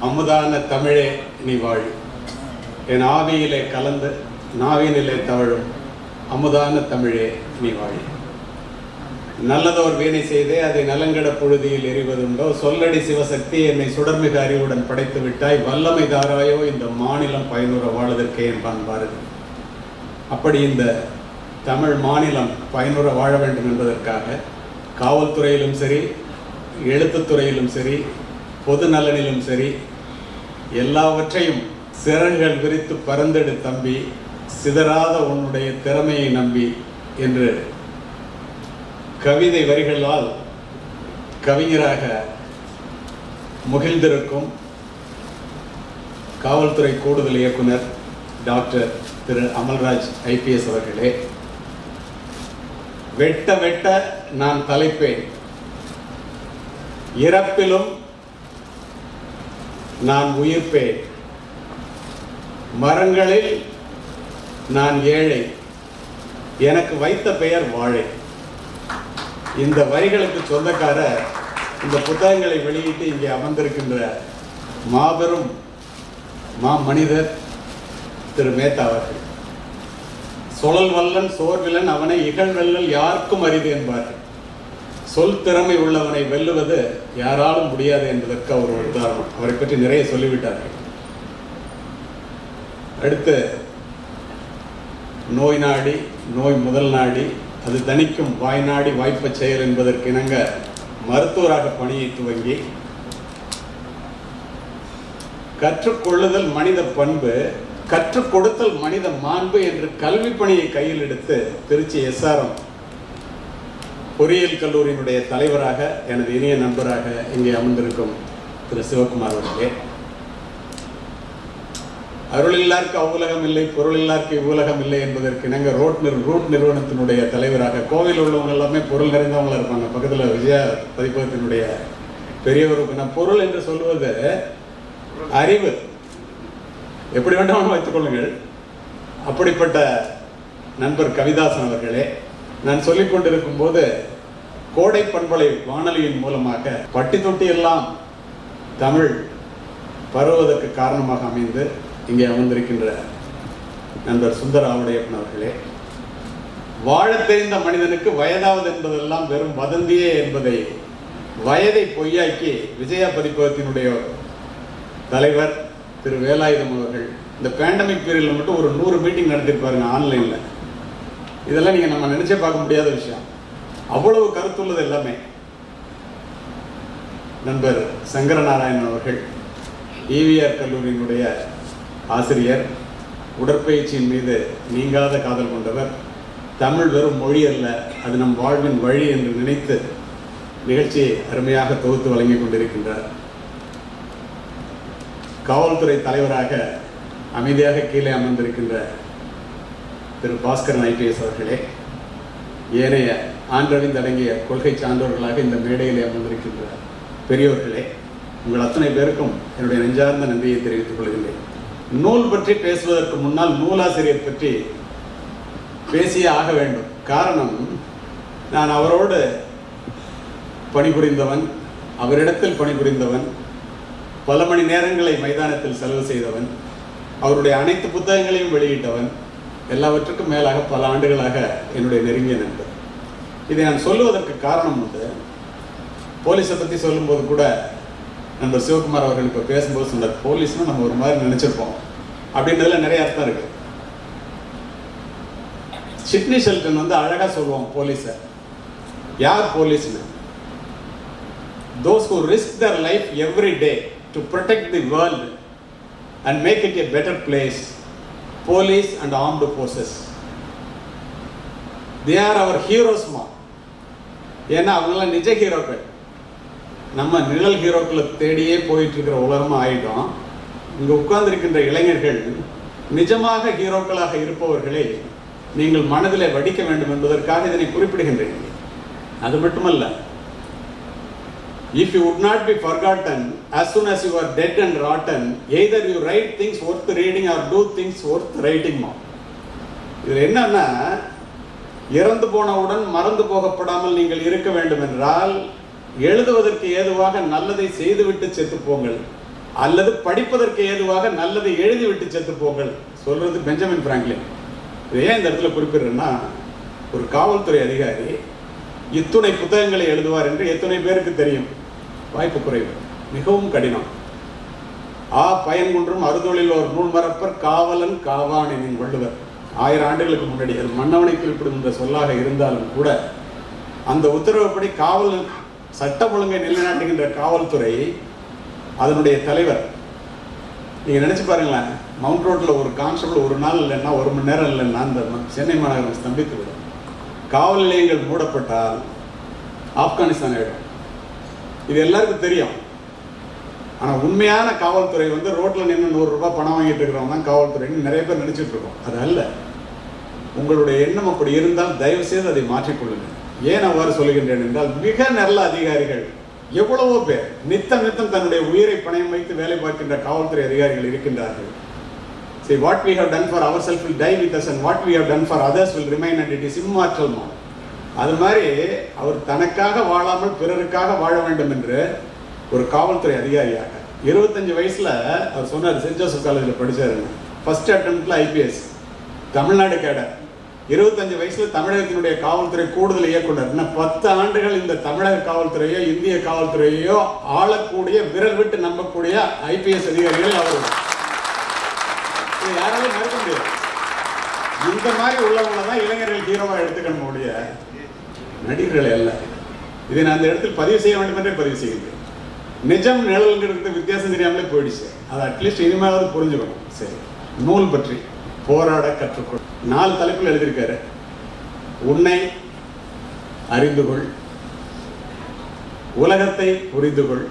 அமுதான தமிழே நீ வாழி. என் ஆவியிலே கலந்து நாவினிலே தவழும் அமுதான தமிழே நீ வாழி. நல்லதோர் வீணை செய்தே அதை நலங்கட புழுதியில் எறிவதுண்டோ, சொல்லடி சிவசக்தி என்னை சுடர்மிகு அறிவுடன் படைத்து விட்டாய், வல்லமை தாராயோ இந்த மாநிலம் பயனுற வாழுதற்கே என்பான் பாரதி. அப்படி இந்த தமிழ் மாநிலம் பயனுற வாழ வேண்டும் என்பதற்காக காவல்துறையிலும் சரி, எழுத்துத்துறையிலும் சரி, பொது நலனிலும் சரி, எல்லாவற்றையும் சிறகுகள் விரித்து பறந்தெடு தம்பி, சிதறாத உன்னுடைய திறமையை நம்பி என்று கவிதை வரிகளால் கவிஞராக முகிழ்ந்திருக்கும் காவல்துறை கூடுதல் இயக்குனர் டாக்டர் திரு அமல்ராஜ் ஐபிஎஸ் அவர்களே, வெட்ட வெட்ட நான் தலைப்பேன், இறப்பிலும் நான் உயிர்ப்பேன், மரங்களில் நான் ஏழை, எனக்கு வைத்த பெயர் வாழை. இந்த வரிகளுக்கு சொந்தக்கார இந்த புத்தகங்களை வெளியிட்டு இங்கே அமர்ந்திருக்கின்ற மாபெரும் மனிதர் திரு மேத்தா அவர்கள். சொலல் வல்லன் சோர்விலன் அவனை இகழ்வெல்லல் யாருக்கும் அரிது என்பார்கள். சொல் திறமை உள்ளவனை வெல்லுவது யாராலும் முடியாது என்பதற்கு அவர் ஒரு உதாரணம். அவரை பற்றி நிறைய சொல்லிவிட்டார்கள். அடுத்து நோய் நாடி நோய் முதல் நாடி அது தணிக்கும் வாய் நாடி வாய்ப்ப செயல் என்பதற்கு இணங்க மருத்துவராக பணியை துவங்கி கற்றுக்கொள்ளுதல் மனித பண்பு, கற்றுக் கொடுத்தல் மனித மாண்பு என்று கல்வி பணியை கையில் எடுத்து திருச்சி SRM பொறியியல் கல்லூரியினுடைய தலைவராக எனது இனிய நண்பராக இங்கே அமர்ந்திருக்கும் திரு சிவகுமார் அவர்களே, அருள் இல்லாருக்கு அவ்வுலகம் இல்லை, பொருள் இல்லாருக்கு இவ்வுலகம் இல்லை என்பதற்கு இணங்க ரூட் நிறுவனத்தினுடைய தலைவராக, கோவில் உள்ளவங்க எல்லாமே பொருள் நிறைந்தவங்களா இருப்பாங்க. பக்கத்தில் விஜயா பதிப்பகத்தினுடைய பெரியவருக்கு நான் பொருள் என்று சொல்வது அறிவு, எப்படி வேண்டாம் வைத்துக் கொள்ளுங்கள். அப்படிப்பட்ட நண்பர் கவிதாசன் அவர்களே, நான் சொல்லிக் கொண்டிருக்கும் போது கோடை பண்பலை வானொலியின் மூலமாக பட்டி தொட்டி எல்லாம் தமிழ் பரவுவதற்கு காரணமாக அமைந்து இங்கே அமர்ந்திருக்கின்ற நண்பர் சுந்தர ஆவுடையப்பன் அவர்களே, வாழத் தெரிந்த மனிதனுக்கு வயதாவது என்பதெல்லாம் வெறும் வதந்தியே என்பதை வயதை பொய்யாக்கி விஜயா பதிப்பகத்தினுடைய தலைவர் திரு வேலாயுதம் அவர்கள் இந்த பேண்டமிக் பீரியட்ல மட்டும் ஒரு 100 மீட்டிங் நடத்திருப்பாருங்க ஆன்லைன்ல. இதெல்லாம் நீங்க நம்ம நினைச்சே பார்க்க முடியாத விஷயம். அவ்வளவு கருத்துள்ளது எல்லாமே. நண்பர் சங்கரநாராயணன் அவர்கள் EVR கல்லூரியினுடைய ஆசிரியர், உடற்பயிற்சியின் மீது நீங்காத காதல் கொண்டவர், தமிழ் வெறும் மொழி அல்ல அது நம் வாழ்வின் வழி என்று நினைத்து நிகழ்ச்சியை அருமையாக தொகுத்து வழங்கி கொண்டிருக்கின்றார். காவல்துறை தலைவராக அமைதியாக கீழே அமர்ந்திருக்கின்ற திரு பாஸ்கரன் IPS அவர்களே, ஏனைய ஆண்டறிந்து அடங்கிய கொள்கை சான்றோர்களாக இந்த மேடையிலே அமர்ந்திருக்கின்ற பெரியோர்களே, உங்கள் அத்தனை பேருக்கும் என்னுடைய நெஞ்சார்ந்த நன்றியை தெரிவித்துக் கொள்கின்றேன். நூல் பற்றி பேசுவதற்கு முன்னால் நூலாசிரியர் பற்றி பேசியே ஆக வேண்டும். காரணம், நான் அவரோடு பணிபுரிந்தவன், அவரிடத்தில் பணிபுரிந்தவன், பல மணி நேரங்களை மைதானத்தில் செலவு செய்தவன், அவருடைய அனைத்து புத்தகங்களையும் வெளியிட்டவன், எல்லாவற்றுக்கும் மேலாக பல ஆண்டுகளாக என்னுடைய நெருங்கிய நண்பர். இதை நான் சொல்லுவதற்கு காரணம் உண்டு. போலீஸை பற்றி சொல்லும்போது கூட நண்பர் சிவகுமார் அவர்கள் இப்போ பேசும்போது சொன்னார், போலீஸ்னா நம்ம ஒரு மாதிரி நினைச்சிருப்போம் அப்படின்றதுல நிறைய அர்த்தம் இருக்கு. சிட்னி ஷெல்டன் வந்து அழகா சொல்லுவோம் போலீஸை. யார் போலீஸ்னு? those who risk their life every day to protect the world and make it a better place, police and armed forces. They are our heroes ma. ஏன்னா அவங்களாம் நிஜ ஹீரோக்கள். நம்ம நிழல் ஹீரோக்களை தேடியே போயிட்டு இருக்கிற உலகமா ஆயிட்டோம். இங்க உட்கார்ந்திருக்கின்ற இளைஞர்கள் நிஜமாக ஹீரோக்களாக இருப்பவர்களை நீங்கள் மனதிலே வடிக்க வேண்டும் என்பதற்காக இதனை குறிப்பிடுகின்றேன். அது மட்டுமல்ல, if you would not be forgotten as soon as you are dead and rotten, either you write things worth reading or do things worth writing more. இது என்னன்னா, இறந்து போனவுடன் மறந்து போகப்படாமல் நீங்கள் இருக்க வேண்டும் என்றால் எழுதுவதற்கு ஏதுவாக நல்லதை செய்துவிட்டு செத்து போங்கள். அல்லது படிப்பதற்கு ஏதுவாக நல்லதை எழுதிவிட்டு செத்து போங்கள் சொல்றது பெஞ்சமின் பிராங்க்லின். இதை ஏன் இந்த இடத்துல குறிப்பிடுறேன்னா, ஒரு காவல்துறை அதிகாரி இத்துணை புத்தகங்களை எழுதுவார் என்று எத்தனை பேருக்கு தெரியும்? வாய்ப்பு குறைவு, மிகவும் கடினம். பயன்குன்றும் அறுதொழில் ஒரு நூல் மறப்பர் காவலன் காவான் என் வள்ளுவர் 1000 ஆண்டுகளுக்கு முன்னாடி. அது மன்னவனை குறிப்பிடுகின்ற சொல்லாக இருந்தாலும் கூட அந்த உத்தரவுப்படி காவல் சட்டம் ஒழுங்கை நிலைநாட்டுகின்ற காவல்துறை அதனுடைய தலைவர். நீங்க நினைச்சு பாருங்களேன், மவுண்ட் ரோட்ல ஒரு கான்ஸ்டபிள் ஒரு நாள் இல்லைன்னா 1 மணி நேரம் இல்லைன்னா அந்த சென்னை மாநகரம் ஸ்தம்பித்து விடும். காவல் நிலையங்கள் மூடப்பட்டால் ஆப்கானிஸ்தான் ஆயிடும். இது எல்லாருக்கும் தெரியும். ஆனா உண்மையான காவல்துறை ரோட்ல நின்று 100 ரூபாய் பணம் வாங்கிட்டு இருக்கிறவங்க தான் காவல்துறைன்னு நிறைய பேர் நினைச்சிட்டு இருக்கோம். அது அல்ல. உங்களுடைய எண்ணம் அப்படி இருந்தால் தயவு செய்து அதை மாற்றிக்கொள்ளுங்கள். ஏன் அவ்வாறு சொல்லுகின்றேன் என்றால், மிக நல்ல அதிகாரிகள் எவ்வளவோ பேர் நித்தம் தன்னுடைய உயிரை பணயம் வைத்து வேலை பார்க்கின்ற காவல்துறை அதிகாரிகள் இருக்கின்றார்கள். See, what we have done for ourselves will die with us and what we have done for others will remain and it is immortal. அது மாதிரி அவர் தனக்காக வாழாமல் பிறருக்காக வாழ வேண்டும் என்று ஒரு காவல்துறை அதிகாரியாக 25 வயசுல அவர் சொன்னார். சென்ட் ஜோசப் காலேஜில் படிச்சாருங்க. ஃபர்ஸ்ட் அட்டெம்ப்ட்ல ஐபிஎஸ் தமிழ்நாடு கேடர். 25 வயசுல தமிழகத்தினுடைய காவல்துறை கூடுதல் இயக்குனர். 10 ஆண்டுகள் இந்த தமிழக காவல்துறையோ இந்திய காவல்துறையோ ஆளக்கூடிய, விரல் விட்டு நம்பக்கூடிய ஐபிஎஸ் அதிகாரிகள் அவர். யாராலையும் மறுக்க முடியாது. இந்த மாதிரி உள்ளவங்களை தான் இளைஞர்கள் ஹீரோவா எடுத்துக்கணும் முடிய நடிகர்களை அல்ல. இதை நான் அந்த இடத்தில் பதிவு செய்ய வேண்டும் என்றே பதிவு செய்கிறேன். நிஜம் நிழல்ங்கிறது வித்தியாசம் தெரியாமலே போயிடுச்சு. அதை அட்லீஸ்ட் இனிமேலாவது புரிஞ்சுக்கணும். சரி, நூல் பற்றி போராட கற்றுக்கொள் 4 தலைப்பில் எழுதியிருக்காரு. உன்னை அறிந்து கொள், உலகத்தை புரிந்து கொள்,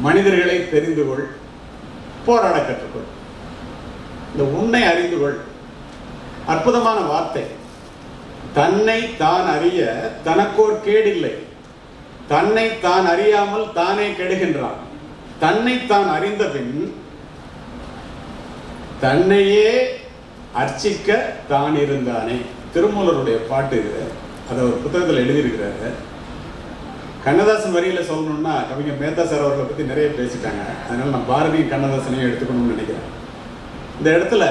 மனிதர்களை தெரிந்து கொள், போராட கற்றுக்கொள். இந்த உன்னை அறிந்து கொள் அற்புதமான வார்த்தை. தன்னை தான் அறிய தனக்கோர் கேடில்லை. தன்னை தான் அறியாமல் தானே கெடுகின்றான். தன்னை தான் அறிந்த பின் தன்னையே அர்ச்சிக்க தான் இருந்தானே. திருமூலருடைய பாட்டு இது. அதை ஒரு புத்தகத்தில் எழுதியிருக்கிறாரு. கண்ணதாசன் வரியில சொல்லணும்னா கவிஞர் மேத்தா சார் அவர்களை பத்தி நிறைய பேசிட்டாங்க. அதனால நான் பாரதியும் கண்ணதாசனையும் எடுத்துக்கணும்னு நினைக்கிறேன். இந்த இடத்துல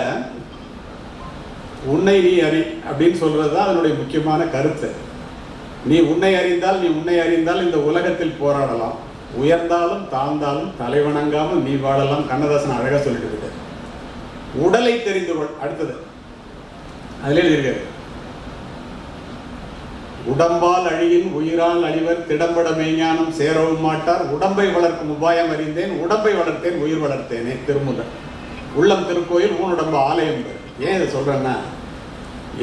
உன்னை நீ அறி அப்படின்னு சொல்றதுதான் அதனுடைய முக்கியமான கருத்து. நீ உன்னை அறிந்தால் இந்த உலகத்தில் போராடலாம். உயர்ந்தாலும் தாழ்ந்தாலும் தலைவணங்காமல் நீ வாழலாம். கண்ணதாசன் அழகா சொல்லிட்டு இருக்க. உடலை தெரிந்து கொள். அடுத்தது அதுல எழுதியிருக்காரு. உடம்பால் அழியின் உயிரால் அழிவர் திடம்பட மெய்ஞானம் சேரவும் மாட்டார். உடம்பை வளர்க்கும் உபாயம் அறிந்தேன், உடம்பை வளர்த்தேன், உயிர் வளர்த்தேனே. திருமுதல். உள்ளம் திருக்கோயில் ஊனுடம்பு ஆலயம். ஏன் இதை சொல்றேன்னா,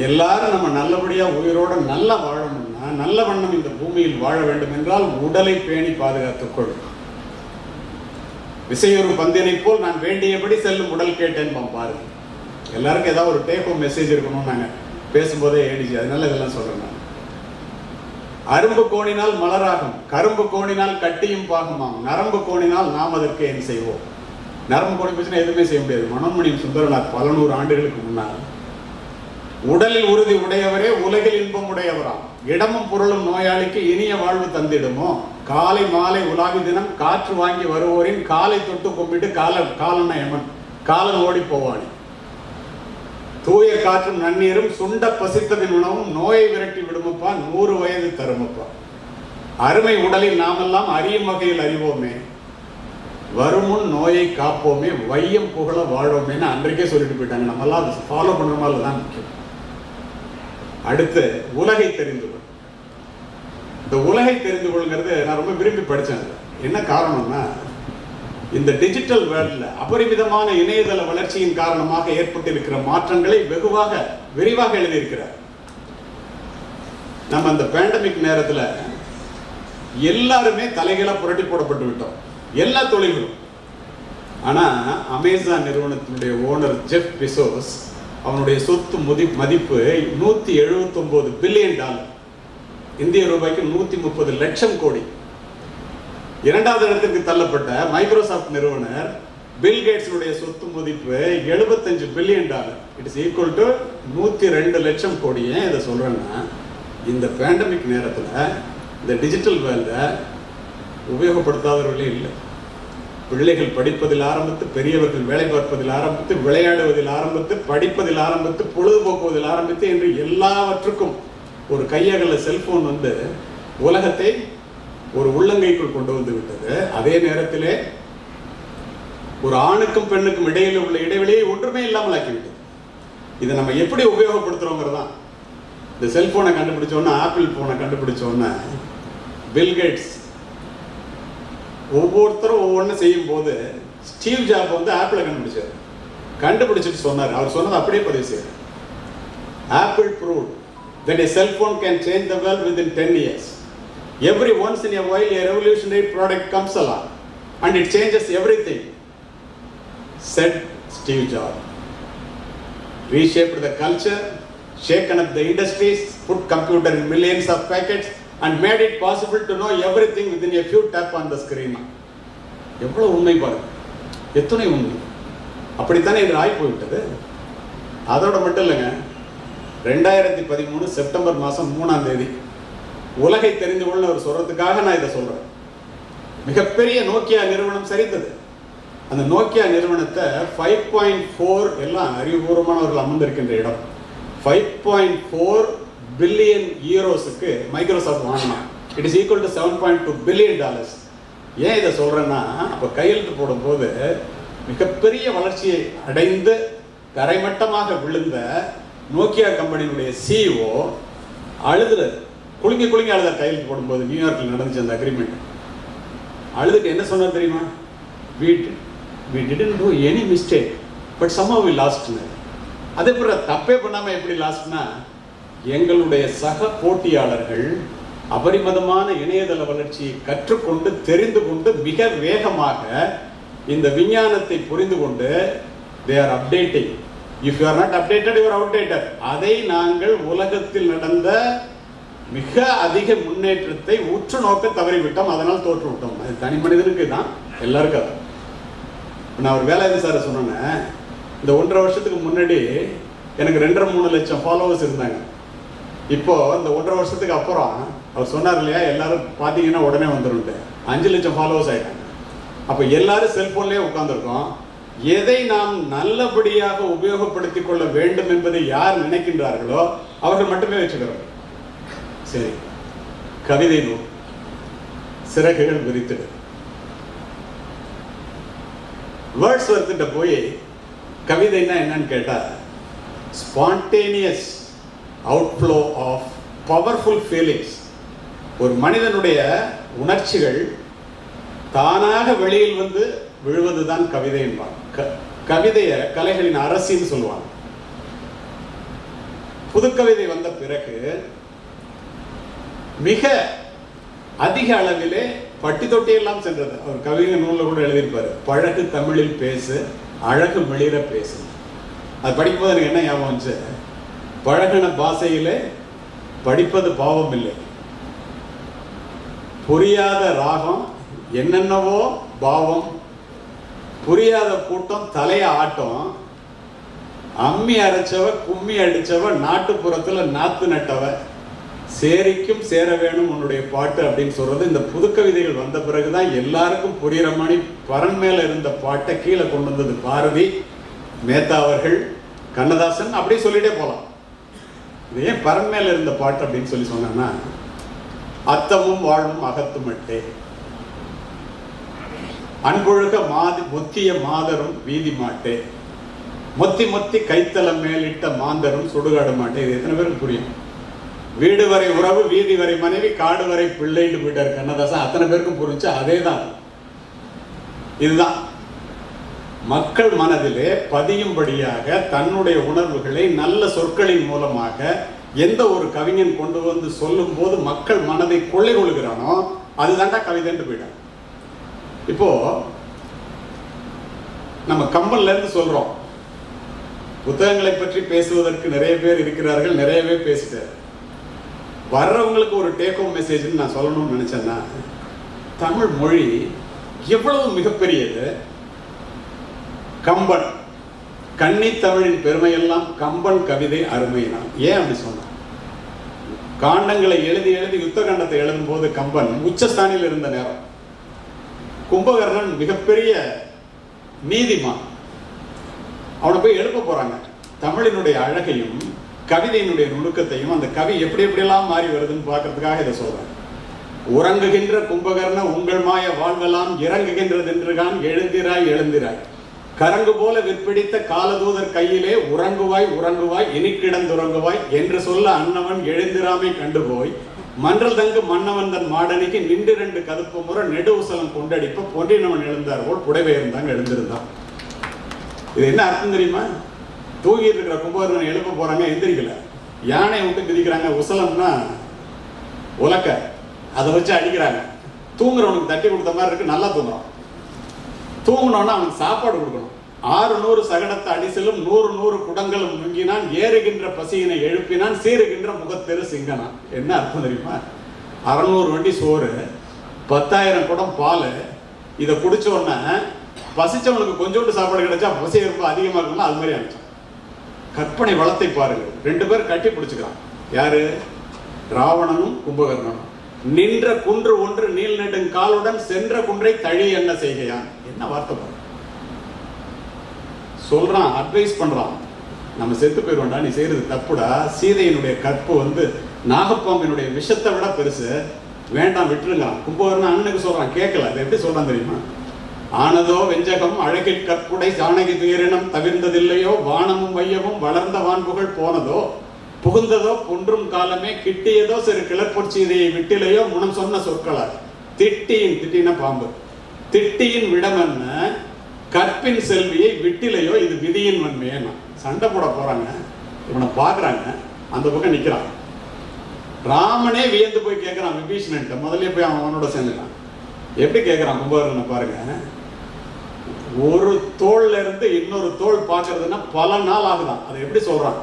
எல்லாரும் நம்ம நல்லபடியா உயிரோட நல்லா வாழணும்னா, நல்ல வண்ணம் இந்த பூமியில் வாழ வேண்டும் என்றால் உடலை பேணி பாதுகாத்துக்கொள். விசையொரு பந்தினை போல் நான் வேண்டியபடி செல்லும் உடல் கேட்டேன் பாருங்க. எல்லாருக்கும் ஏதாவது ஒரு டேக் ஹோம் மெசேஜ் இருக்கணும். நாங்க பேசும்போதே ஏடிச்சு, அதனால இதெல்லாம் சொல்றேன். அரும்பு கோணினால் மலராகும், கரும்பு கோணினால் கட்டியும் பாகுமாம், நரம்பு கோணினால் நாம் அதற்கு என்ன செய்வோம். நரம்பு கோணி போச்சுன்னா எதுவுமே செய்ய முடியாது. மனோன்மணியம் சுந்தரனார் பல 100 ஆண்டுகளுக்கு முன்னால் உடலில் உறுதி உடையவரே உலகில் இன்பம் உடையவராம். இடமும் பொருளும் நோயாளிக்கு இனிய வாழ்வு தந்திடுமோ. காலை மாலை உலாவி தினம் காற்று வாங்கி வருவோரின் காலை தொட்டு கும்பிட்டு காலன் எமன் காலன் ஓடி போவானி. தூய காற்றும் நன்னீரும் சுண்ட பசித்ததின் உணவும் நோயை விரட்டி விடுமப்பா, 100 வயது தருமப்பா. அருமை உடலில் நாமெல்லாம் அறியும் வகையில் அறிவோமே, வருமுன் நோயை காப்போமே, வையம் புகழ வாழோமேன்னு அன்றைக்கே சொல்லிட்டு போயிட்டாங்க. நம்மெல்லாம் அதை ஃபாலோ பண்ற மாதிரி தான் முக்கியம். அடுத்து உலகை தெரிந்து கொள். இந்த உலகை தெரிந்து கொள்ளுங்கிறது நான் ரொம்ப விரும்பி படித்தேன். என்ன காரணம்னா, இந்த டிஜிட்டல் வேர்ல்ட்ல அபரிமிதமான இணையதள வளர்ச்சியின் காரணமாக ஏற்பட்டிருக்கிற மாற்றங்களை வெகுவாக விரிவாக எழுதியிருக்கிறார். நம்ம அந்த பேண்டமிக் நேரத்தில் எல்லாருமே தலைகீழா புரட்டி போடப்பட்டு விட்டோம், எல்லா தொழில்களும். ஆனா அமேசான் நிறுவனத்தினுடைய ஓனர் ஜெஃப் பெசோஸ், அவனுடைய சொத்து மதிப்பு $179 பில்லியன், இந்திய ரூபாய்க்கு 130 லட்சம் கோடி. 2வது இடத்திற்கு தள்ளப்பட்ட மைக்ரோசாப்ட் நிறுவனர் பில் கேட்ஸுடைய சொத்து மதிப்பு $75 billion. It is equal to 102 லட்சம் கோடி. ஏன் இதை சொல்றேன்னா, இந்த பேண்டமிக் நேரத்தில் இந்த டிஜிட்டல் வேர்ல்ட உபயோகப்படுத்தாதவர்களே இல்லை. பிள்ளைகள் படிப்பதில் ஆரம்பித்து, பெரியவர்கள் வேலை பார்ப்பதில் ஆரம்பித்து, விளையாடுவதில் ஆரம்பித்து, படிப்பதில் ஆரம்பித்து, பொழுதுபோக்குவதில் ஆரம்பித்து என்று எல்லாவற்றுக்கும் ஒரு கையகல செல்போன் வந்து உலகத்தை ஒரு உள்ளங்கைக்குள் கொண்டு வந்து விட்டது. அதே நேரத்திலே ஒரு ஆணுக்கும் பெண்ணுக்கும் இடையில் உள்ள இடைவெளியை ஒன்றுமே இல்லாமல் ஆக்கிவிட்டது. இதை நம்ம எப்படி உபயோகப்படுத்துறோங்கிறதான். இந்த செல்போனை கண்டுபிடிச்சோன்னா, ஆப்பிள் போனை கண்டுபிடிச்சோன்னா, பில்கேட்ஸ் ஒவ்வொருத்தரும் ஒவ்வொன்றும் செய்யும் போது ஸ்டீவ் ஜாப் வந்து ஆப்பிளை கண்டுபிடிச்சார். கண்டுபிடிச்சிட்டு சொன்னார், அவர் சொன்னது அப்படியே பதிவு செய்யறார். Apple proved that a cell phone can change the world within 10 years. Every once in a while a revolutionary product comes along and it changes everything, said Steve Jobs. Reshaped the culture, shaken up the industries, put computer in millions of packets and made it possible to know everything within a few tap on the screen. எவ்வளவு உண்மை பாருங்க, எத்தனை உண்மை. அப்படித்தானே இது ஆகி போய்விட்டது. அதோட மட்டும் இல்லைங்க, 2013 செப்டம்பர் மாதம் 3ஆம் தேதி உலகை தெரிந்து கொள்ள அவர் சொல்றதுக்காக நான் இதை சொல்றேன். மிகப்பெரிய நோக்கியா நிறுவனம் சரித்தது. அந்த நோக்கியா நிறுவனத்தை 5.4 எல்லாம் அறிவுபூர்வமானவர்கள் அமர்ந்திருக்கின்ற இடம் 5.4 பில்லியன் யூரோஸுக்கு மைக்ரோசாஃப்ட் வாங்கினா. It is equal to $7.2 billion. ஏன் இதை சொல்றேன்னா, அப்போ கையெழுத்து போடும்போது மிகப்பெரிய வளர்ச்சியை அடைந்து தரைமட்டமாக விழுந்த நோக்கியா கம்பெனியினுடைய சிஇஓ அழுதுறாரு, குலுங்கி குலுங்கி அழுதார். கையெழுத்து போடும்போது நியூயார்க்கில் நடந்துச்சு அந்த அக்ரிமெண்ட். அழுதுட்டு என்ன சொன்னார் தெரியுமா? we didn't do any mistake but somehow we lost. அதே போல தப்பே பண்ணாம எப்படி லாஸ்ட்னா, எங்களுடைய சக போட்டியாளர்கள் அபரிமிதமான இணையதள வளர்ச்சியை கற்றுக்கொண்டு தெரிந்து கொண்டு மிக வேகமாக இந்த விஞ்ஞானத்தை புரிந்து கொண்டு they are updating. If you are not updated, you are outdated. அதை நாங்கள் உலகத்தில் நடந்த மிக அதிக முன்னேற்றத்தை உற்று நோக்க தவறிவிட்டோம், அதனால் தோற்று விட்டோம். அது தனி மனிதனுக்கு தான், எல்லாருக்கும் அது. நான் ஒரு வேலை சார் சொன்னேன், இந்த 1.5 வருஷத்துக்கு முன்னாடி எனக்கு 2.5-3 லட்சம் ஃபாலோவர்ஸ் இருந்தாங்க. இப்போ இந்த 1.5 வருஷத்துக்கு அப்புறம் அவர் சொன்னார் இல்லையா, எல்லாரும் பார்த்தீங்கன்னா உடனே வந்துடும், 5 லட்சம் ஃபாலோவர்ஸ் ஆயிட்டாங்க. அப்போ எல்லாரும் செல்போன்லேயே உட்காந்துருக்கோம். எதை நாம் நல்லபடியாக உபயோகப்படுத்திக் கொள்ள வேண்டும் என்பதை யார் நினைக்கின்றார்களோ அவர்கள் மட்டுமே வச்சுக்கிறோம். சரி, கவிதை நூல் சிறகுகள் விரித்திடு. வேர்ட்ஸ்வர்த்திட்ட போய் கவிதைன்னா என்னன்னு கேட்டா, spontaneous outflow of powerful feelings. ஒரு மனிதனுடைய உணர்ச்சிகள் தானாக வெளியில் வந்து விழுவதுதான் கவிதை என்பாங்க. கவிதைய கலைகளின் அரசின்னு சொல்லுவாங்க. புதுக்கவிதை வந்த பிறகு மிக அதிக அளவிலே பட்டி தொட்டி எல்லாம் சென்றது. அவர் கவிதை நூலில் கூட எழுதியிருப்பாரு, பழகு தமிழில் பேசு, அழகு வெளியிற பேசு. அது படிக்கும்போது எனக்கு என்ன ஞாபகம் வந்துச்சு, பழகின பாஷையிலே படிப்பது பாவம் இல்லை, புரியாத ராகம் என்னென்னவோ பாவம், புரியாத கூட்டம் தலைய ஆட்டம், அம்மி அரைச்சவ கும்மி அடிச்சவ நாட்டுப்புறத்துல நாத்து நட்டவ, சேரிக்கும் சேர வேணும் உன்னுடைய பாட்டு அப்படின்னு சொல்றது. இந்த புது கவிதைகள் வந்த பிறகுதான் எல்லாருக்கும் புரியுற மாதிரி பரன் மேல இருந்த பாட்டை கீழே கொண்டு வந்தது பாரதி, மேத்தா அவர்கள், கண்ணதாசன், அப்படியே சொல்லிட்டே போலாம். இது ஏன் பரன் மேல இருந்த பாட்டு அப்படின்னு சொல்லி சொன்னா, அத்தமும் வாழும் அகத்துமட்டே, அன்பொழுக முத்திய மாதரும் வீதி மாட்டே, மொத்தி மொத்தி கைத்தலம் மேலிட்ட மாந்தரும் சுடுகாடு மாட்டே. இது எத்தனை பேருக்கு புரியும்? வீடு வரை உறவு, வீதி வரை மனைவி, காடு வரை பிள்ளைன்னு போயிட்டார் கண்ணதாசன். அத்தனை பேருக்கும் புரிஞ்சு அதே தான். இதுதான் மக்கள் மனதிலே பதியும்படியாக தன்னுடைய உணர்வுகளை நல்ல சொற்களின் மூலமாக எந்த ஒரு கவிஞன் கொண்டு வந்து சொல்லும் போது மக்கள் மனதை கொள்ளை கொள்கிறானோ அதுதான்டா கவிதைன்னு போயிட்டான். இப்போ நம்ம கம்பன்ல இருந்து சொல்றோம், புத்தகங்களை பற்றி பேசுவதற்கு நிறைய பேர் இருக்கிறார்கள், நிறையவே பேசிட்டார். வர்றவங்களுக்கு ஒரு டேக் ஹோம் மெசேஜ் நான் சொல்லணும்னு நினைச்சேன்னா, தமிழ் மொழி எவ்வளவு மிகப்பெரியது. கம்பன், கன்னி தமிழின் பெருமையெல்லாம் கம்பன் கவிதை அருமையினான். ஏன் அப்படி சொன்னான்? காண்டங்களை எழுதி எழுதி யுத்த காண்டத்தை எழுதும் போது கம்பன் உச்சஸ்தானில் இருந்த நேரம். கும்பகர்ணன் மிகப்பெரிய நீதிமான். அவனை போய் எழுப்ப போறாங்க. தமிழினுடைய அழகையும் கவிதையினுடைய நுணுக்கத்தையும் அந்த கவி எப்படி எப்படியெல்லாம் மாறி வருதுன்னு பார்க்கறதுக்காக இதை சொல்றாங்க. உறங்குகின்ற கும்பகர்ண உங்கள் மாய வாழ்வெல்லாம் இறங்குகின்றதென்றுகான் எழுந்திராய் எழுந்திராய் கரங்கு போல விற்பிடித்த காலதூதர் கையிலே உறங்குவாய் உறங்குவாய் இனி கிடந்துறங்குவாய் என்று சொல்ல அன்னவன் எழுந்திராமை கண்டுபோய் மன்றல் தங்கு மன்னவன் தன் மாடனிக்கு நின்று 2 கதுப்பு முறை நெடு உசலம் கொண்டடிப்ப பொன்றினவன் எழுந்தார் போல் புடைவையிருந்தாங்க எழுந்திருந்தான். இது என்ன அர்த்தம் தெரியுமா? தூங்கிட்டு இருக்கிற கும்பகர்ணன் எழுப்ப போறாங்க, எந்திரிக்கல. யானை விட்டு மிதிக்கிறாங்க. உசலம்னா உலக்க, அதை வச்சு அடிக்கிறாங்க. தூங்குறவனுக்கு தட்டி கொடுத்த மாதிரி இருக்கு, நல்லா தூங்குறான். தூங்கினோன்னா அவனுக்கு சாப்பாடு கொடுக்கணும். 600 சகடத்தை அடிசலும் 100 குடங்களும் நுங்கினான் ஏறுகின்ற பசியினை எழுப்பினான் சீருகின்ற முகத்தெரு சிங்கனான். என்ன அர்த்தம் தெரியுமா? 600 வண்டி சோறு, 10,000 குடம் பால், இதை குடிச்ச உடனே பசிச்சவனுக்கு கொஞ்சோண்டு சாப்பாடு கிடைச்சா பசி ரொம்ப அதிகமாக இருக்கும்னா அது மாதிரி அனுப்பிச்சான். கற்பனை வளத்தை பாருங்கள். 2 பேர் கட்டி பிடிச்சுக்கிறான். யாரு? ராவணனும் கும்பகர்ணனும். நின்ற குன்று ஒன்று நீள் நெடுங்காலுடன் சென்ற குன்றை தழி என்ன செய்கையான். என்ன வார்த்தை பாரு. சொல்றான், அட்வைஸ் பண்றான். நம்ம செத்து போயிடுவோம்டா, நீ செய்யறது தப்புடா. சீதையினுடைய கற்பு நாகப்பாம்பினுடைய விஷத்தை விட பெருசு, வேண்டாம் விட்டுருங்க. கும்பகர்ணன் அண்ணனுக்கு சொல்றான், கேட்கல. அதை எப்படி சொல்றான் தெரியுமா? ஆனதோ வெஞ்சகம் அழகில் கற்புடை ஜானகி துயரினம் தவிர்ந்ததில்லையோ வானமும் வையமும் வளர்ந்த வான்புகள் போனதோ புகுந்ததோ பொன்றும் காலமே கிட்டியதோ சிறு கிளற்பொற்சீதையை விட்டிலையோ முனம் சொன்ன சொற்களார் திட்டின பாம்பு திட்டியின் விடமன்ன கற்பின் செல்வியை விட்டிலையோ இது விதியின் வன்மையா. சண்டை போட போறாங்க, இவனை பாக்குறாங்க, அந்த பக்கம் நிக்கிறான். ராமனே வியந்து போய் கேட்கிறான் விபீஷணன். முதல்ல போய் அவனோட சேர்ந்துட்டான். எப்படி கேட்கிறான் கும்பகர்ணனை பாருங்க. ஒரு தோல்ல இருந்து இன்னொரு தோல் பார்க்கறதுன்னா பல நாள் ஆகுதான். அதை எப்படி சொல்றான்?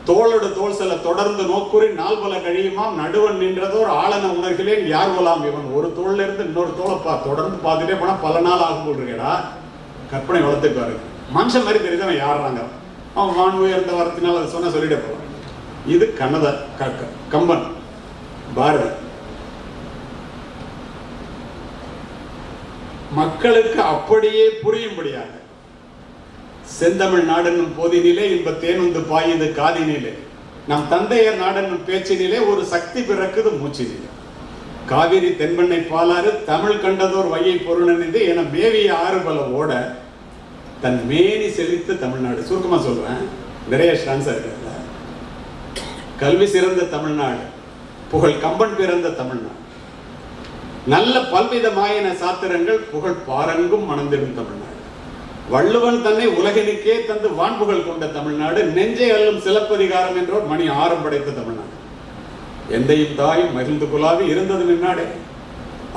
தோளோட தோல் செல்ல தொடர்ந்து நோக்குறி நாள் பல கழியுமாம் நடுவன் நின்றதோர் ஆளன உணர்கிறேன் யார் போலாம். இவன் ஒரு தோல்ல இருந்து இன்னொரு தோலை தொடர்ந்து பார்த்துட்டே போனா பல நாள் ஆகும் போல் இருக்கேடா. கற்பனை வளர்த்து பாருங்க. மனுஷன் மாதிரி தெரியுது அவன் யாருறாங்க. அவன் வான் உயர்ந்த வரத்தினால் அதை சொன்ன சொல்லிட்டே போவான். இது கம்பன் பாரதி. மக்களுக்கு அப்படியே புரியும்படியாக செந்தமிழ் நாடென்னும் போதினிலே இன்ப தேன் பாயுது காதினிலே நம் தந்தையர் நாடென்னும் பேச்சினிலே ஒரு சக்தி பிறக்குது மூச்சினிலே காவிரி தென்பெண்ணை பாலாறு தமிழ் கண்டதோர் வையை பொருணனிது என மேவிய ஆறு பல ஓட தன் மேனி செழித்த தமிழ்நாடு. சுருக்கமா சொல்றேன், நிறைய ஸ்டான்ஸா இருக்கு. கல்வி சிறந்த தமிழ்நாடு, புகழ் கம்பன் பிறந்த தமிழ்நாடு, நல்ல பல்விதமாயின சாத்திரங்கள் புகழ் பாரங்கும் மணந்திடும் தமிழ்நாடு, வள்ளுவன் தன்னை உலகினுக்கே தந்து வான்புகழ் கொண்ட தமிழ்நாடு, நெஞ்சை அள்ளும் சிலப்பதிகாரம் என்றோர் மணி 6 படைத்த தமிழ்நாடு, எந்தையும் தாயும் மகிழ்ந்து குலாவி இருந்தது மின்னாடே,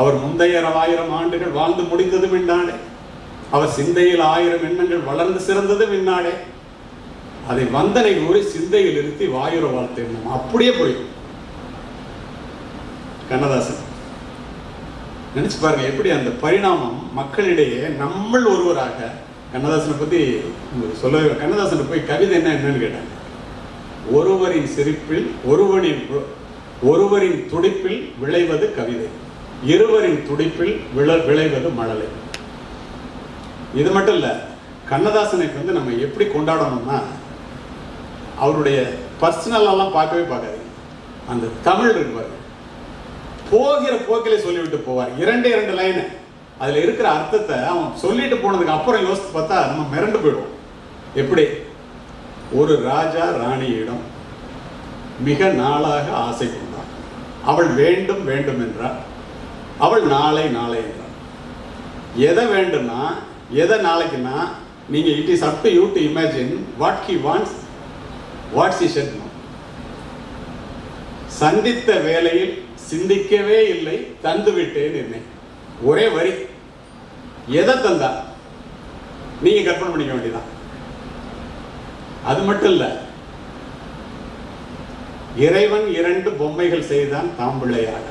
அவர் முந்தைய 1000 ஆண்டுகள் வாழ்ந்து முடிந்தது மின்னாடே, அவர் சிந்தையில் 1000 எண்ணங்கள் வளர்ந்து சிறந்தது மின்னாடே, அதை வந்தனை கூறி சிந்தையில் இருத்தி வாயுர வாழ்த்து எண்ணம். அப்படியே போயிடும். கண்ணதாசன் நினைச்சு பாருங்க எப்படி அந்த பரிணாமம் மக்களிடையே நம்மள் ஒருவராக. கண்ணதாசனை பத்தி சொல்ல, கண்ணதாசனை போய் கவிதை என்னன்னு கேட்டாங்க. ஒருவரின் சிரிப்பில் ஒருவரின் துடிப்பில் விளைவது கவிதை, இருவரின் துடிப்பில் விளைவது மழலை. இது மட்டும் இல்ல, கண்ணதாசனை நம்ம எப்படி கொண்டாடணும்னா அவருடைய பர்சனல் எல்லாம் பார்க்கவே பார்க்காது. அந்த தமிழ் இருப்பாரு, போகிற போக்கிலே சொல்லிவிட்டு போவார். 2 லைன், அதுல இருக்கிற அர்த்தத்தை அவன் சொல்லிட்டு போனதுக்கு அப்புறம் யோசித்து பார்த்தா நம்ம மிரண்டு போயிடுவோம். எப்படி? ஒரு ராஜா ராணியிடம் மிக நாளாக ஆசை கொண்டார். அவள் வேண்டும் வேண்டும் என்றார். அவள் நாளை நாளை என்றார். எதை வேண்டும்னா, எதை நாளைக்குன்னா, நீங்க it is up to you to imagine what he wants, what she should know. சந்தித்த வேளையில் சிந்திக்கவே இல்லை, தந்து விட்டேன் என்னை. ஒரே வரி. எதை தந்தா நீங்க கற்பனை பண்ணிக்க வேண்டியதான். அது மட்டும் இல்ல, இறைவன் 2 பொம்மைகள் செய்தான் தாம்பிள்ளையாக,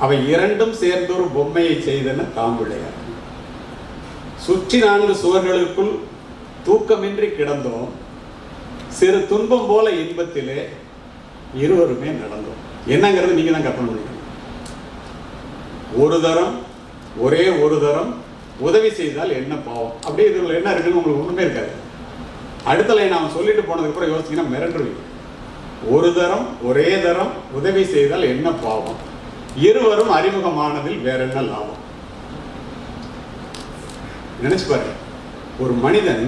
அவை 2ம் சேர்ந்து ஒரு பொம்மையை செய்தன தாம்பிள்ளையாக. சுற்றி 4 சுவர்களுக்குள் தூக்கமின்றி கிடந்தோம், சிறு துன்பம் போல இன்பத்திலே இருவருமே நடந்தோம். என்னங்கிறது நீங்க தான் கற்பனை பண்ணிக்கணும். ஒரு தரம், ஒரே ஒரு தரம் உதவி செய்தால் என்ன பாவம். அப்படியே இதுல என்ன இருக்குன்னு உங்களுக்கு ஒண்ணுமே இருக்காது. அடுத்த லைன் அவன் சொல்லிட்டு போனதுக்கு அப்புறம் யோசிச்சீங்கன்னா மிரண்டுருவீங்க. ஒரு தரம் ஒரே தரம் உதவி செய்தால் என்ன பாவம், இருவரும் அறிமுகமானதில் வேற என்ன லாபம். நினைச்சு பாருங்க, ஒரு மனிதன்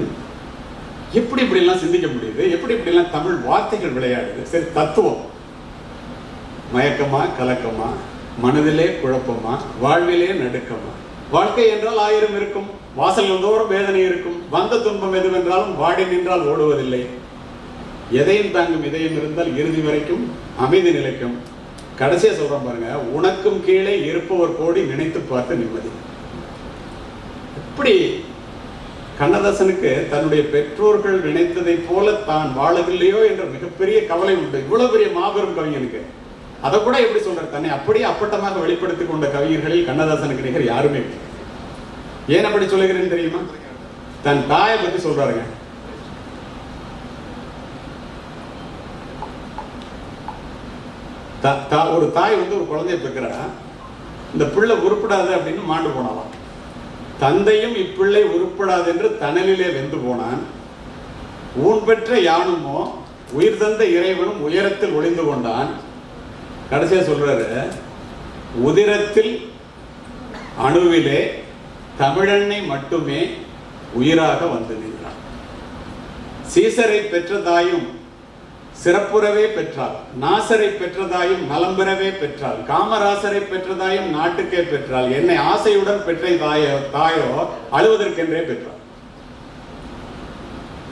எப்படி இப்படி எல்லாம் சிந்திக்க முடியுது, எப்படி இப்படி எல்லாம் தமிழ் வார்த்தைகள் விளையாடுது. சரி, தத்துவம் மயக்கமா கலக்கமா, மனதிலே குழப்பமா, வாழ்விலே நடுக்கமா. வாழ்க்கை என்றால் 1000 இருக்கும், வாசல் தோறும் வேதனை இருக்கும், வந்த துன்பம் எதுவென்றாலும் வாடி நின்றால் ஓடுவதில்லை. எதையும் தாங்கும் இதயம் இருந்தால் இறுதி வரைக்கும் அமைதி நிலைக்கும். கடைசியா சொல்றேன் பாருங்க, உனக்கும் கீழே இருப்பவர் கோடி நினைத்து பார்த்து நிம்மதி. இப்படி கண்ணதாசனுக்கு தன்னுடைய பெற்றோர்கள் நினைத்ததை போல தான் வாழவில்லையோ என்ற மிகப்பெரிய கவலை உண்டு. இவ்வளவு பெரிய மாபெரும் கவிஞனுக்கு அதை கூட எப்படி சொல்ற, தன்னை அப்படியே அப்பட்டமாக வெளிப்படுத்திக் கொண்ட கவிஞர்களில் கண்ணதாசனுக்கு நிகர் யாருமே இல்லை. ஏன் அப்படி சொல்லுகிறேன்னு தெரியுமா? தன் தாயை பத்தி சொல்றாருங்க. ஒரு தாய் வந்து ஒரு குழந்தைய பெற்கிறா, இந்த பிள்ளை உருப்படாது அப்படின்னு மாண்டு போனாலாம். தந்தையும் இப்பிள்ளை உருப்படாது என்று தணலிலே வெந்து போனான். ஊன் பெற்ற யானுமோ உயிர் தந்த இறைவனும் உயரத்தில் ஒளிந்து கொண்டான். கடைசியா சொல்றாரு, உதிரத்தில் அணுவிலே தமிழன்னை மட்டுமே உயிராக வந்து நின்றான். சீசரை பெற்றதாயும் சிறப்புறவே பெற்றாள், நாசரை பெற்றதாயும் நலம்பெறவே பெற்றாள், காமராசரை பெற்றதாயும் நாட்டுக்கே பெற்றாள், என்னை ஆசையுடன் பெற்ற தாயோ அழுவதற்கென்றே பெற்றாள்.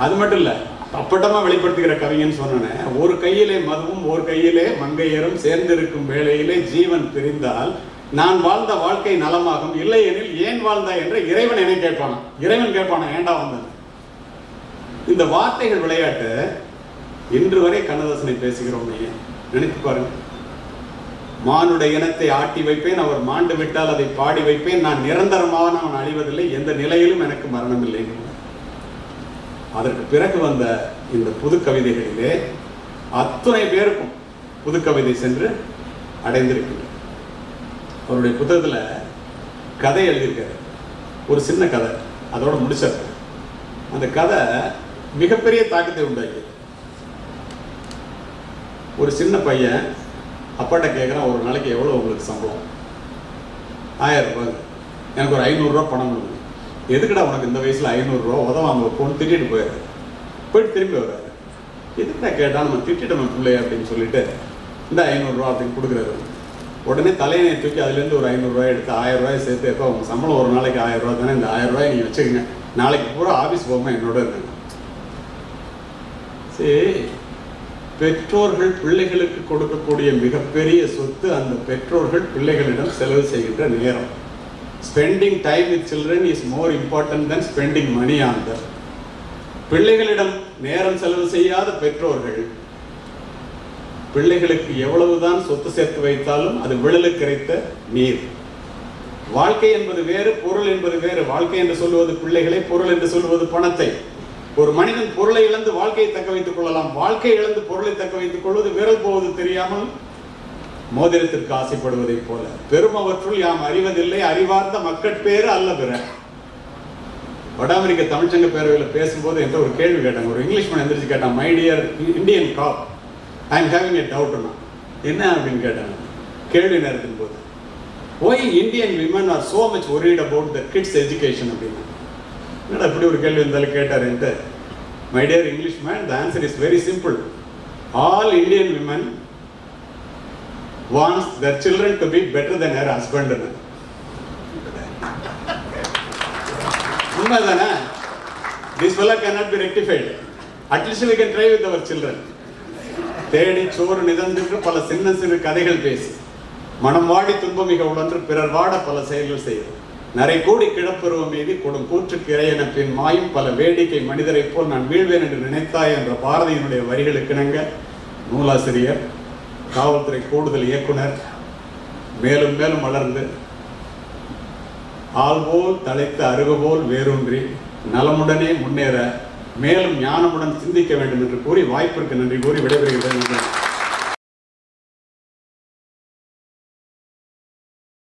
அது மட்டும் இல்ல, அப்பட்டமா வெளிப்படுத்துகிற கவிஞன் சொன்னேன், ஒரு கையிலே மதுவும் ஒரு கையிலே மங்கையரும் சேர்ந்திருக்கும் வேளையிலே ஜீவன் பிரிந்தால் நான் வாழ்ந்த வாழ்க்கை நலமாகும், இல்லை எனில் ஏன் வாழ்ந்தா என்ற இறைவன் என்னை கேட்பானா. இறைவன் கேட்பானா, ஏண்டா வந்தது. இந்த வார்த்தைகள் விளையாட்டு இன்று வரை கண்ணதாசனை பேசுகிறோம். நினைத்து பாருங்க, மானுடைய இனத்தை ஆட்டி வைப்பேன், அவர் மாண்டு விட்டால் அதை பாடி வைப்பேன், நான் நிரந்தரமாக அவன் அழிவதில்லை, எந்த நிலையிலும் எனக்கு மரணம் இல்லை. அதற்கு பிறகு வந்த இந்த புது கவிதைகளிலே அத்தனை பேருக்கும் புது கவிதை சென்று அடைந்திருக்கின்றன. அவருடைய புத்தகத்துல கதை எழுதியிருக்காரு, ஒரு சின்ன கதை, அதோட முடிச்சிருக்காரு. அந்த கதை மிகப்பெரிய தாக்கத்தை உண்டாக்கி. ஒரு சின்ன பையன் அப்பாட்ட கேட்குறான், ஒரு நாளைக்கு எவ்வளோ உங்களுக்கு சம்பளம்? 1000 ரூபாய். எனக்கு ஒரு 500 ரூபா பணம் கொடுங்க. எதுக்குடா உனக்கு இந்த வயசுல 500 ரூபா உதவாங்க போன்னு திட்டிட்டு போயிட்டு திரும்பி வர்றாரு. எதுக்குடா கேட்டா, நம்ம திட்டிட்டோம் பிள்ளைய அப்படின்னு சொல்லிட்டு இந்த 500 ரூபா அப்படின்னு கொடுக்குறாரு. உடனே தலையணையை தூக்கி அதுலேருந்து ஒரு 500 ரூபாய் எடுத்து 1000 ரூபாய் சேர்த்து, எப்போ உங்க சம்பளம் ஒரு நாளைக்கு 1000 ரூபா தானே, இந்த 1000 ரூபாய் நீங்க வச்சுக்கோங்க, நாளைக்கு பூரா ஆபீஸ் போகாம என்னோட இருக்காங்க. சரி, பெற்றோர்கள் பிள்ளைகளுக்கு கொடுக்கக்கூடிய மிகப்பெரிய சொத்து அந்த பெற்றோர்கள் பிள்ளைகளிடம் செலவு செய்கின்ற நேரம். Spending time with children is more important than spending money on them. பிள்ளைகளிடம் நேரம் செலவு செய்யாத பெற்றோர்கள் பிள்ளைகளுக்கு எவ்வளவுதான் சொத்து சேர்த்து வைத்தாலும் அது விழலுக்கு கிடைத்த நீர். வாழ்க்கை என்பது வேறு, பொருள் என்பது வேறு. வாழ்க்கை என்று சொல்லுவது பிள்ளைகளை, பொருள் என்று சொல்லுவது பணத்தை. ஒரு மனிதன் பொருளை இழந்து வாழ்க்கையை தக்க வைத்துக் கொள்ளலாம், வாழ்க்கை இழந்து பொருளை தக்க வைத்துக் கொள்வது விரல் போவது தெரியாமல் மோதிரத்திற்கு ஆசைப்படுவதை போல. பெருமவற்றுள் யாம் அறிவதில்லை, அறிவார்ந்த மக்கட்பேறு அல்ல பிற. வட அமெரிக்க தமிழ்ச்சங்க பேரவையில் பேசும்போது என்ற ஒரு கேள்வி கேட்டாங்க. ஒரு இங்கிலீஷ் மேன் எந்திரிச்சு கேட்டான், my dear Indian cop, I am having a doubt. என்ன அப்படின்னு கேட்டாங்க கேள்வி நேரத்தின் போது. Why Indian women are so much worried about the kids' education அப்படின்னு. என்னடா இப்படி ஒரு கேள்வி இருந்தாலும் கேட்டாருன்ட்டு, my dear Englishman, the answer is very simple. All Indian women wants their children to be better than her husband. உண்மைதானே? This fella cannot be rectified. At least we can try with our children. தேடி சோறு நிதந்திற்கு பல சின்ன சிறு கதைகள் பேசி, மனம் வாடி துன்பம் மிக உழன்று பிறர் வாட பல செயல்கள் செய்யும். நரை கூடி கிழப்பருவம் மீது கொடும் கூற்றுக்கு இறையென பின் மாயும் பல வேடிக்கை மனிதரை போல் நான் வீழ்வேன் என்று நினைத்தாய் என்ற பாரதியினுடைய வரிகளுக்கிணங்க நூலாசிரியர், காவல்துறை கூடுதல் இயக்குனர், மேலும் மேலும் வளர்ந்து ஆள்போல் தலைத்து அருகுபோல் வேரூன்றி நலமுடனே முன்னேற மேலும் ஞானமுடன் சிந்திக்க வேண்டும் என்று கூறி வாய்ப்பிற்கு நன்றி கூறி விடைபெறுகிறேன்.